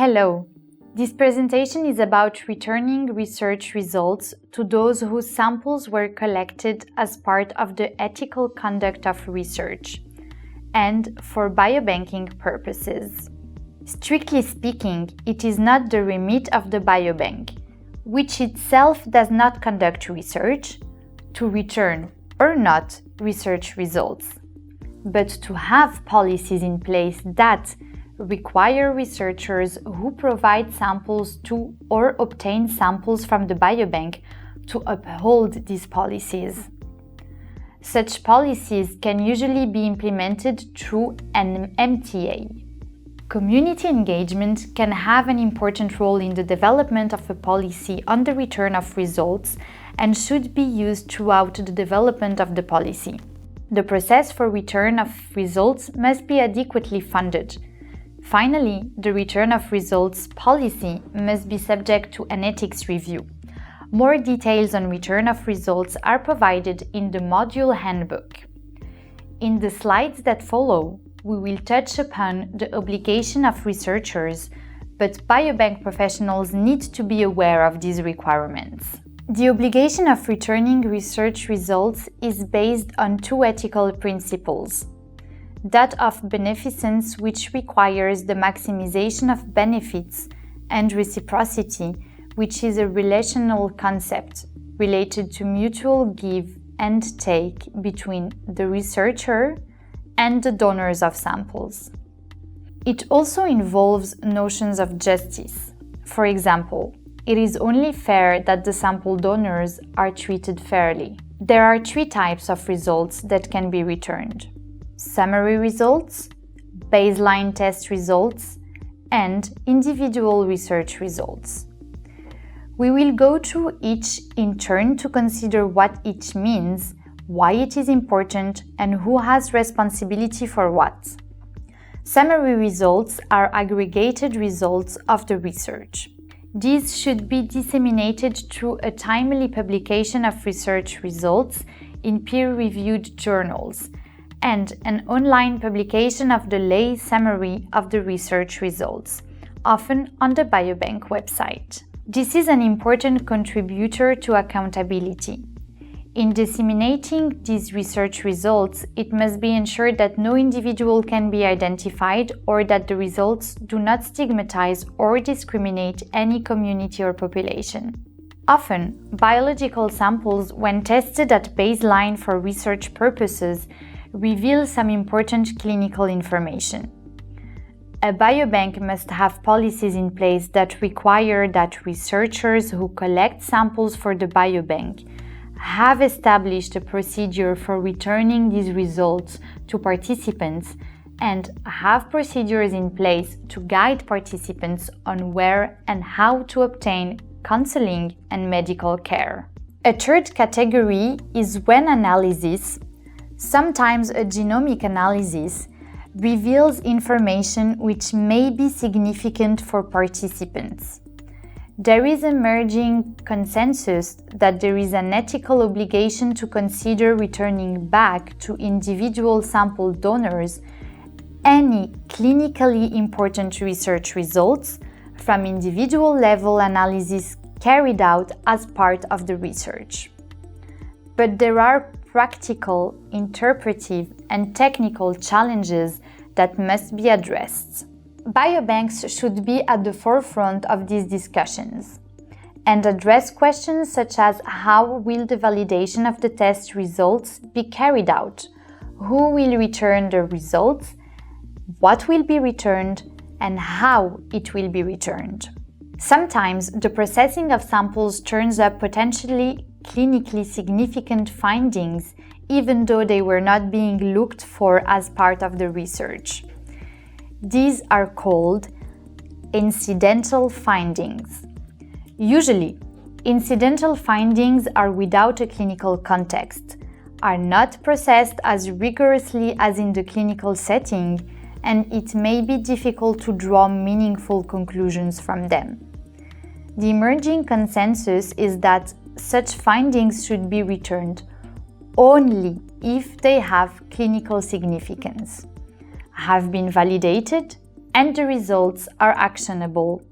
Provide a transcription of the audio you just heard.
Hello! This presentation is about returning research results to those whose samples were collected as part of the ethical conduct of research and for biobanking purposes. Strictly speaking, it is not the remit of the biobank, which itself does not conduct research, to return or not research results, but to have policies in place that require researchers who provide samples to or obtain samples from the biobank to uphold these policies. Such policies can usually be implemented through an MTA. Community engagement can have an important role in the development of a policy on the return of results and should be used throughout the development of the policy. The process for return of results must be adequately funded. Finally, the return of results policy must be subject to an ethics review. More details on return of results are provided in the module Handbook. In the slides that follow, we will touch upon the obligation of researchers, but biobank professionals need to be aware of these requirements. The obligation of returning research results is based on two ethical principles. That of beneficence, which requires the maximization of benefits, and reciprocity, which is a relational concept related to mutual give and take between the researcher and the donors of samples. It also involves notions of justice. For example, it is only fair that the sample donors are treated fairly. There are three types of results that can be returned: summary results, baseline test results, and individual research results. We will go through each in turn to consider what each means, why it is important, and who has responsibility for what. Summary results are aggregated results of the research. These should be disseminated through a timely publication of research results in peer-reviewed journals and an online publication of the lay summary of the research results, often on the biobank website. This is an important contributor to accountability. In disseminating these research results, it must be ensured that no individual can be identified or that the results do not stigmatize or discriminate any community or population. Often, biological samples, when tested at baseline for research purposes, reveal some important clinical information. A biobank must have policies in place that require that researchers who collect samples for the biobank have established a procedure for returning these results to participants and have procedures in place to guide participants on where and how to obtain counseling and medical care. A third category is when analysis, sometimes a genomic analysis, reveals information which may be significant for participants. There is emerging consensus that there is an ethical obligation to consider returning back to individual sample donors any clinically important research results from individual level analysis carried out as part of the research. But there are practical, interpretive, and technical challenges that must be addressed. Biobanks should be at the forefront of these discussions and address questions such as how will the validation of the test results be carried out, who will return the results, what will be returned, and how it will be returned. Sometimes the processing of samples turns up potentially clinically significant findings, even though they were not being looked for as part of the research. These are called incidental findings. Usually, incidental findings are without a clinical context, are not processed as rigorously as in the clinical setting, and it may be difficult to draw meaningful conclusions from them. The emerging consensus is that such findings should be returned only if they have clinical significance, have been validated, and the results are actionable.